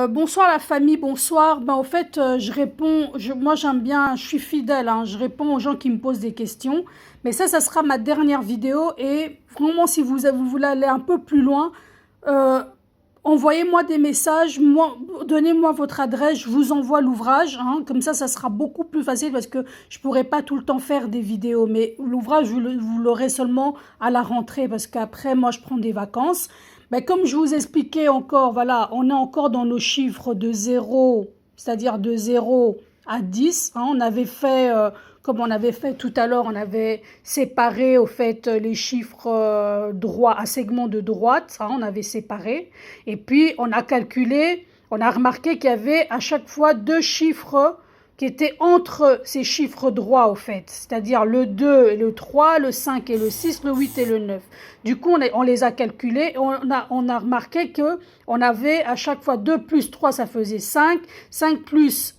Bonsoir la famille, bonsoir. Ben, au fait, je réponds, moi j'aime bien, je suis fidèle, hein, je réponds aux gens qui me posent des questions. Mais ça sera ma dernière vidéo et vraiment si vous voulez aller un peu plus loin, euh, envoyez-moi des messages, donnez-moi votre adresse, je vous envoie l'ouvrage, hein, comme ça sera beaucoup plus facile parce que je pourrai pas tout le temps faire des vidéos. Mais l'ouvrage, vous l'aurez seulement à la rentrée parce qu'après, moi je prends des vacances. Mais comme je vous expliquais encore, voilà, on est encore dans nos chiffres de 0, c'est-à-dire de 0 à 10. Hein, on avait fait, comme on avait fait tout à l'heure, on avait séparé au fait les chiffres droits à segment de droite, hein, on avait séparé. Et puis on a calculé, on a remarqué qu'il y avait à chaque fois deux chiffres qui étaient entre ces chiffres droits au fait, c'est-à-dire le 2 et le 3, le 5 et le 6, le 8 et le 9. Du coup, on les a calculés et on a remarqué qu'on avait à chaque fois 2 plus 3, ça faisait 5, 5 plus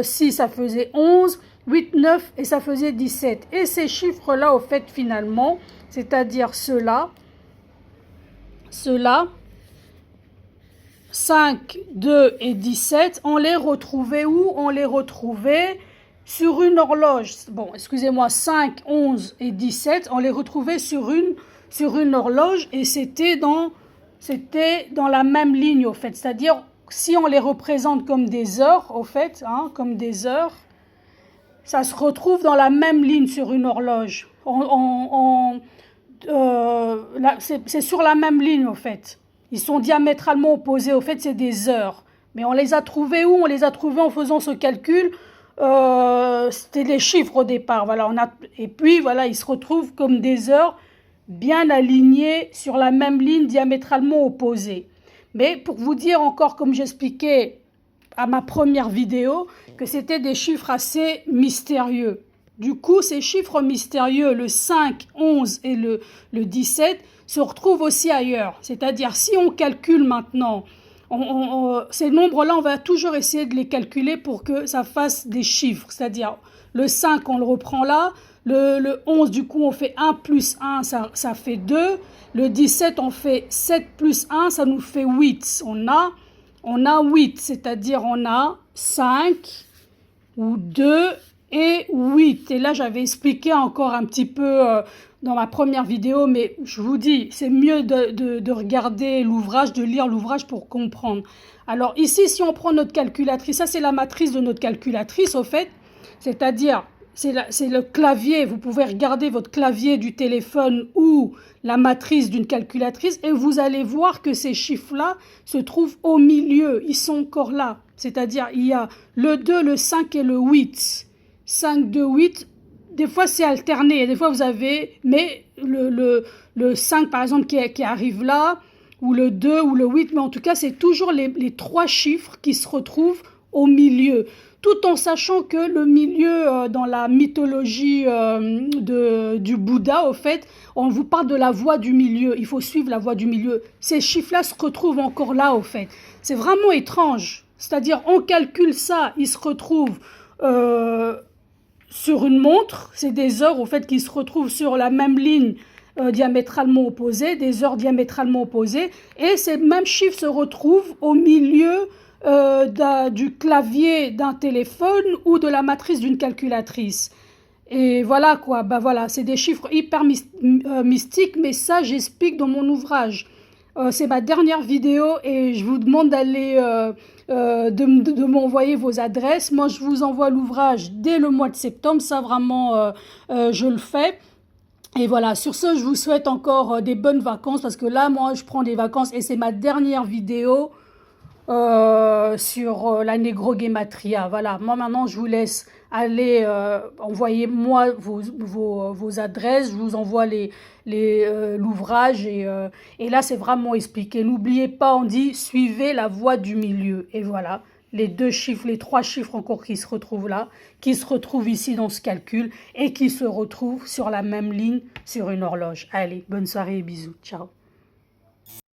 6, ça faisait 11, 8, 9 et ça faisait 17. Et ces chiffres-là, au fait, finalement, c'est-à-dire ceux-là, 5, 2 et 17, on les retrouvait où? On les retrouvait sur une horloge. Bon, excusez-moi, 5, 11 et 17, on les retrouvait sur une horloge et c'était dans la même ligne au fait. C'est-à-dire, si on les représente comme des heures au fait, hein, comme des heures, ça se retrouve dans la même ligne sur une horloge. C'est sur la même ligne au fait. Ils sont diamétralement opposés. Au fait, c'est des heures. Mais on les a trouvés où? On les a trouvés en faisant ce calcul. C'était les chiffres au départ. Voilà, et puis, voilà, ils se retrouvent comme des heures bien alignés sur la même ligne diamétralement opposée. Mais pour vous dire encore, comme j'expliquais à ma première vidéo, que c'était des chiffres assez mystérieux. Du coup, ces chiffres mystérieux, le 5, 11 et le 17, se retrouvent aussi ailleurs. C'est-à-dire, si on calcule maintenant, ces nombres-là, on va toujours essayer de les calculer pour que ça fasse des chiffres. C'est-à-dire, le 5, on le reprend là. Le 11, du coup, on fait 1 plus 1, ça fait 2. Le 17, on fait 7 plus 1, ça nous fait 8. On a 8, c'est-à-dire on a 5 ou 2 et 8. Et là, j'avais expliqué encore un petit peu dans ma première vidéo, mais je vous dis, c'est mieux de regarder l'ouvrage, de lire l'ouvrage pour comprendre. Alors ici, si on prend notre calculatrice, ça c'est la matrice de notre calculatrice au fait, c'est-à-dire c'est le clavier, vous pouvez regarder votre clavier du téléphone ou la matrice d'une calculatrice et vous allez voir que ces chiffres-là se trouvent au milieu, ils sont encore là. C'est-à-dire il y a le 2, le 5 et le 8. 5, 2, 8, des fois c'est alterné, des fois vous avez, mais le 5 par exemple qui arrive là, ou le 2 ou le 8, mais en tout cas c'est toujours les trois chiffres qui se retrouvent au milieu. Tout en sachant que le milieu, dans la mythologie du Bouddha, au fait, on vous parle de la voie du milieu. Il faut suivre la voie du milieu. Ces chiffres-là se retrouvent encore là, au fait. C'est vraiment étrange. C'est-à-dire, on calcule ça, ils se retrouvent sur une montre. C'est des heures, au fait, qui se retrouvent sur la même ligne diamétralement opposée, des heures diamétralement opposées. Et ces mêmes chiffres se retrouvent au milieu du clavier d'un téléphone ou de la matrice d'une calculatrice. Et voilà quoi, ben voilà, c'est des chiffres hyper mystiques, mais ça j'explique dans mon ouvrage. C'est ma dernière vidéo et je vous demande de m'envoyer vos adresses. Moi je vous envoie l'ouvrage dès le mois de septembre, ça vraiment je le fais. Et voilà, sur ce je vous souhaite encore des bonnes vacances parce que là moi je prends des vacances et c'est ma dernière vidéo sur la négroguématria. Voilà, moi maintenant je vous laisse aller envoyer-moi vos adresses, je vous envoie l'ouvrage et là c'est vraiment expliqué. N'oubliez pas, on dit suivez la voie du milieu. Et voilà, les deux chiffres, les trois chiffres encore qui se retrouvent là, qui se retrouvent ici dans ce calcul et qui se retrouvent sur la même ligne sur une horloge. Allez, bonne soirée et bisous, ciao.